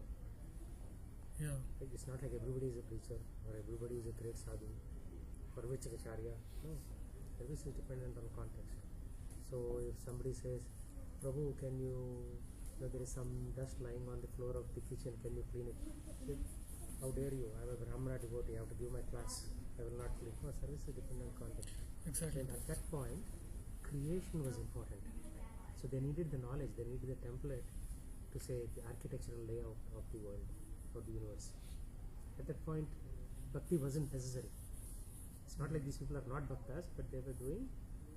yeah, like, it's not like everybody is a preacher or everybody is a great sadhu or which acharya. No, service is dependent on context. So, if somebody says, Prabhu, can you know, there is some dust lying on the floor of the kitchen, can you clean it? Say, how dare you? I am a Brahmana devotee, I have to give my class. I will not clean. No, service is dependent on context. exactly. Then at that point, creation was important. So they needed the knowledge, they needed the template to say the architectural layout of the world, of the universe. At that point, bhakti wasn't necessary. It's not like these people are not bhaktas, but they were doing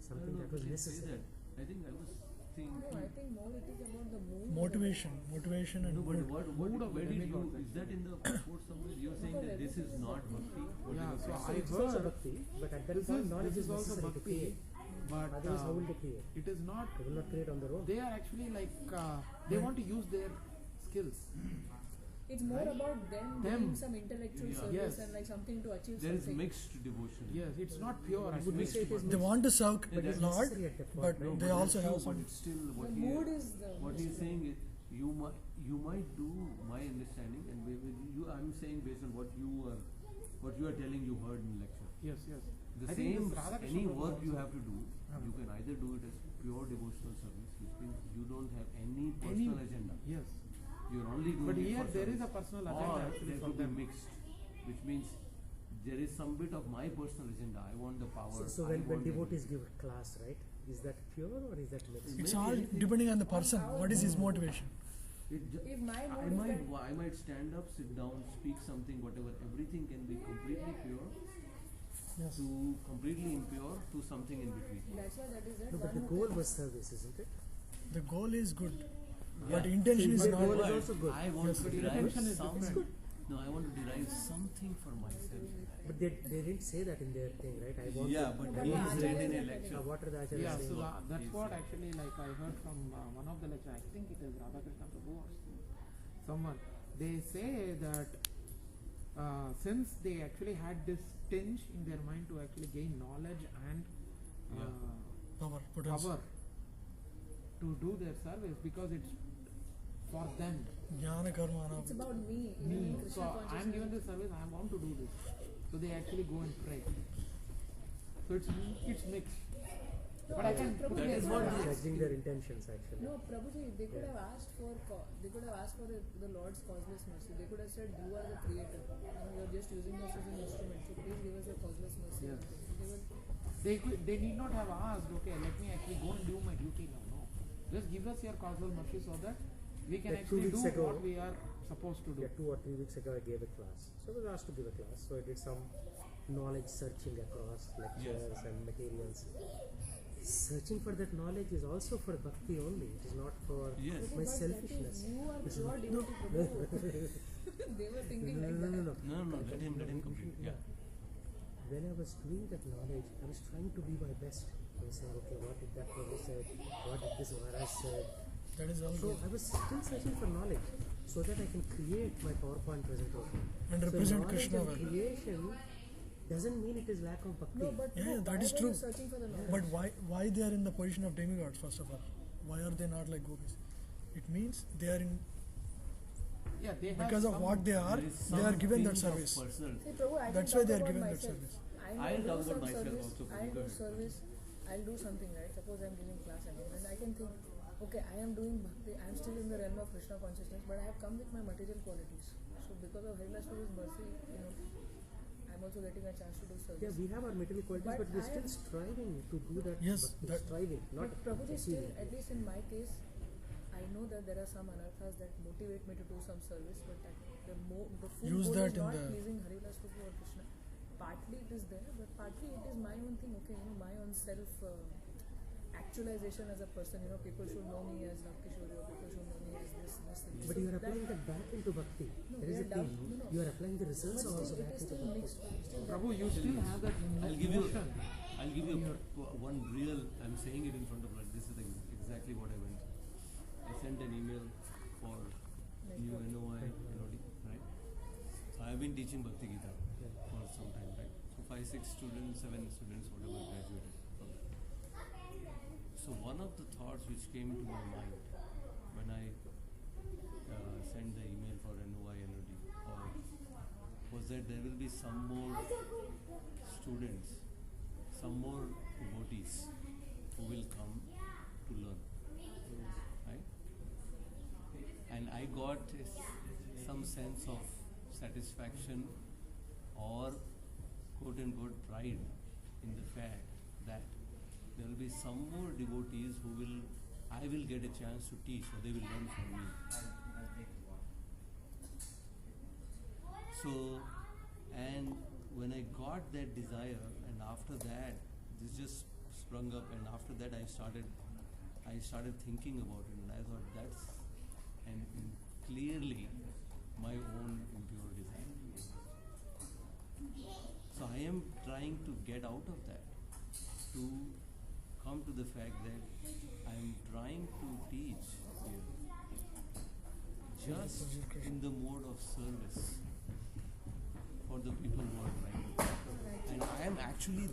something that was necessary. I think I was thinking. No, I think more it is about the mood. Motivation and No, but mood. what where did you, demigods is that in the purport somewhere? You're saying that this is not bhakti? What Yeah, is so it? I It's also heard bhakti, but at that this point, is knowledge this is is also necessary to bhakti, create. but Otherwise, how will they create? it is not. They will not create on their own. They are actually like they want to use their skills. It's more Right? about them Them. doing some intellectual Yeah. service Yes. and like something to achieve There is something. mixed devotion. Yes, it's not pure. Would Actually. we say it is They want to serve But it's Lord, necessary at that point, but right? they but also that's have true, some. but it's still The what mood he is the what he's saying is you might do my understanding, and I'm saying based on what you are telling you heard in lecture. Yes, yes. The I think same this Radhakrishna any Prabhu work you also- have to do, you can either do it as pure devotional service, which means you don't have any Any- personal agenda. Yes, You're only doing but it here for there is service. a personal Or agenda actually there for could be them. mixed, which means there is some bit of my personal agenda. I want the power. So I when want the- devotees give a class, right? Is that pure or is that mixed? It's Maybe all anything. depending on the person. What is his motivation? if my I mood is that I might stand up, sit down, speak something, whatever. Everything can be completely pure Yes. to completely impure to something in between. that's why that is it. No, but the One goal who was service, isn't it? The goal is good, Yeah. but intention So is the not. goal is But also good. I want Yes, to but derive intention is some. different. No, I want to derive something for myself. But they didn't say that in their thing, right? I want Yeah, to, but But he the is read in a Acharyas are lecture. what are the acharyas Yeah, saying? so that's Yes, what yeah. actually like I heard from one of the lecturers. I think it is Radhakrishna Prabhu or someone. They say that since they actually had this tinge in their mind to actually gain knowledge and Power, potential. power to do their service, because it's for them. Jnana karma It's about me. Me. In Krishna So I am consciousness. given this service, I want to do this. So they actually go and pray. So it's mixed. No, But I can Prabhu, put they it could what have is asked. Judging their intentions actually. No, Prabhuji, they could Yeah. have asked for the Lord's causeless mercy. They could have said, "You are the creator. You are just using us as an instrument. So please give us your causeless mercy." Yes. They were, They need not have asked, okay, let me actually go and do my duty now. No. Just give us your causal mercy so that we can Like 2 actually do weeks ago- what we are supposed to do. Yeah, 2 or 3 weeks ago I gave a class. So I was asked to give a class. So I did some knowledge searching across lectures and materials. Searching for that knowledge is also for bhakti only. It is not for Yes. my but selfishness. that is, you are This is pure not- devotee, Prabhu. They were thinking like that. No. No, let him complete. Yeah. When I was doing that knowledge, I was trying to be my best. I was saying, okay, what did that Prabhu said? What did this Maharaj said? That is all So good. I was still searching for knowledge so that I can create my PowerPoint presentation. And So represent knowledge Krishna and well. creation doesn't mean it is lack of bhakti. No, but Yeah, no, that why is were true. you searching for the knowledge? But why they are in the position of demigods, first of all? Why are they not like gopis? It means they are in, Yeah, they have because of some- what they are, There is they are given that something of service. personal. See, Prabhu, I That's can why they talk are about given that myself. service. I'll do talk about some myself service, also, I'll go do ahead. service, I'll do something, right? Suppose I'm giving class and all, and I can think, okay, I am doing bhakti, I am still in the realm of Krishna consciousness, but I have come with my material qualities. So because of Hari Vallabha Pr's mercy, I'm also getting a chance to do service. Yeah, we have our material qualities, But but we're I still am- striving to do that. Yes, bhakti, that- striving, not But Prabhuji, still, achieving. at least in my case, I know that there are some anarthas that motivate me to do some service, but the full Use goal that is in not the- pleasing Hari Vallabha Prabhu or Krishna. Partly it is there, but partly it is my own thing. Okay, my own self actualization as a person. People should know me as Navkishori, or people should know me as this. But you are applying that back into bhakti. No, There we is are a down- thing. no. You are applying the But results still, also it back is into still bhakti. mixed. Still Prabhu, you still have that I'll give you. emotion. I'll give you one real. I'm saying it in front of like this is exactly what I went through. I sent an email for new NOI, NOD, right? So I've been teaching Bhakti Gita for some time, right? So 5, 6 students, 7 students, whatever graduated from that. So one of the thoughts which came to my mind when I sent the email for NOI, NOD, was that there will be some more students, some more devotees who will come to learn, right? And I got some sense of satisfaction or quote unquote pride in the fact that there will be some more devotees I will get a chance to teach, or they will learn from me. So, and when I got that desire, and after that, this just sprung up, and after that I started thinking about it, and I thought that's clearly my own impure desire. So I am trying to get out of that, to come to the fact that I am trying to teach here, just in the mode of service for the people who are trying. And I am actually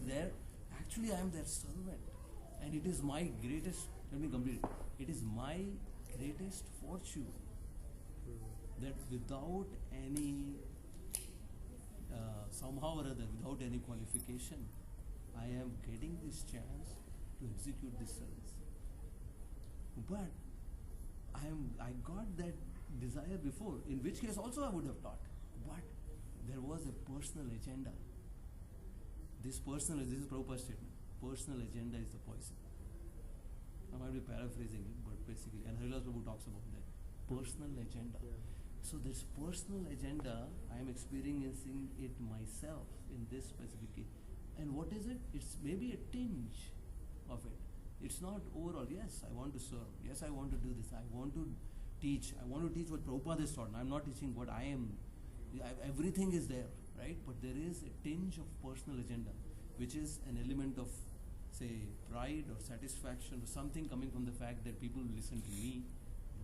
I am their servant. And it is my greatest, let me complete it. It is my greatest fortune that without any, somehow or other, without any qualification, I am getting this chance to execute this service. But I got that desire before, in which case also I would have taught. But there was a personal agenda. This is Prabhupada's statement. Personal agenda is the poison. I might be paraphrasing it, but basically, and Hari Vallabha Prabhu talks about that. Personal agenda. Yeah. So this personal agenda, I am experiencing it myself in this specific case. And what is it? It's maybe a tinge of it. It's not overall, yes, I want to serve. Yes, I want to do this. I want to teach. I want to teach what Prabhupada has taught. I'm not teaching what I am. Everything is there, right? But there is a tinge of personal agenda, which is an element of, say, pride or satisfaction or something coming from the fact that people will listen to me,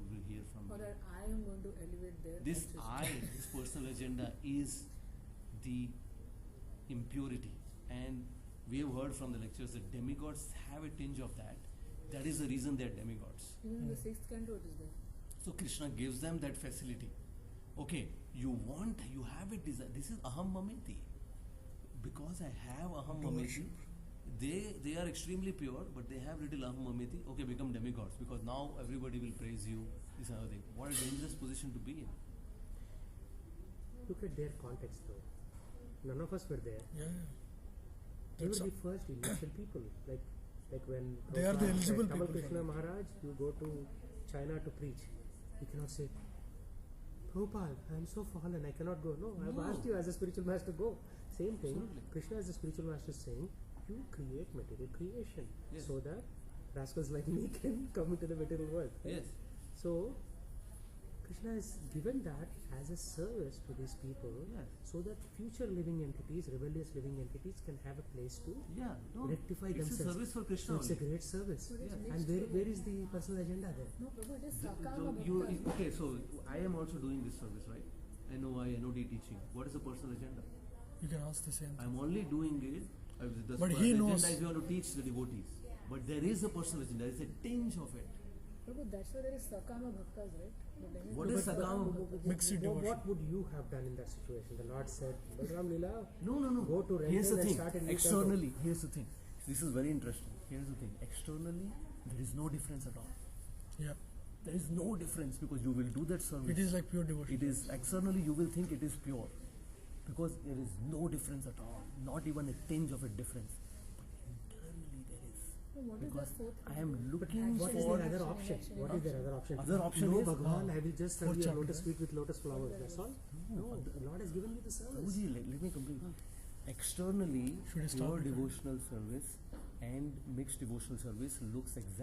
will hear from Or me. that I am going to elevate their This consciousness. this personal agenda is the impurity. And we have heard from the lectures that demigods have a tinge of that. That is the reason they are demigods. Even in the 6th canto it is there. So Krishna gives them that facility. Okay, you have a desire. This is aham mameti. Because I have aham mameti, they are extremely pure, but they have little aham mameti. Okay, become demigods because now everybody will praise you. This another thing. What a dangerous position to be in. Look at their context though. None of us were there. Yeah. They were That's the first initial people. Like when They are the Prabhupada eligible said, Tamal people Krishna for it. Maharaj, you go to China to preach. You cannot say, Prabhupada, I am so fallen, I cannot go. No, I have No. asked you as a spiritual master, go. Same thing, Absolutely. Krishna as a spiritual master is saying, you create material creation Yes. so that rascals like me can come into the material world. Right? Yes. So, Krishna has given that as a service to these people Yes. so that future living entities, rebellious living entities can have a place to Yeah. No. rectify It's a themselves. service for So Krishna. it's a only. great service. But it's Yeah. mixed And where with- is the personal agenda there? No, Prabhu, it is So Sakama okay, so I am also doing this service, right? NOI, NOD teaching. What is the personal agenda? You can ask the same thing. I'm only doing it. The But he the knows- agenda is we want to teach the devotees. But there is a personal agenda. There is a tinge of it. Prabhu, that's why there is Sakama Bhaktas, right? The demigods. What is Sakama? Mixed devotion. What would you have done in that situation? The Lord said, Balram Lila, No. go to Here's Renton the and thing. start a new Externally, here's the thing. This is very interesting. Here's the thing. Externally, there is no difference at all. Yeah. There is no difference because you will do that service. It is like pure devotion. It is externally you will think it is pure because there is no difference at all, not even a tinge of a difference. But internally there is. No, what is Because the fourth? I am thing? looking What is for. their other Action, option? action, What is their other option? Other option no, is, Bhagavan, I will just serve fourth you a chapter, lotus right? feet with lotus flowers. That's all. No, the Lord has given you the service. Prabhuji, let me complete. Externally, Should I stop pure it? devotional service and mixed devotional service looks exactly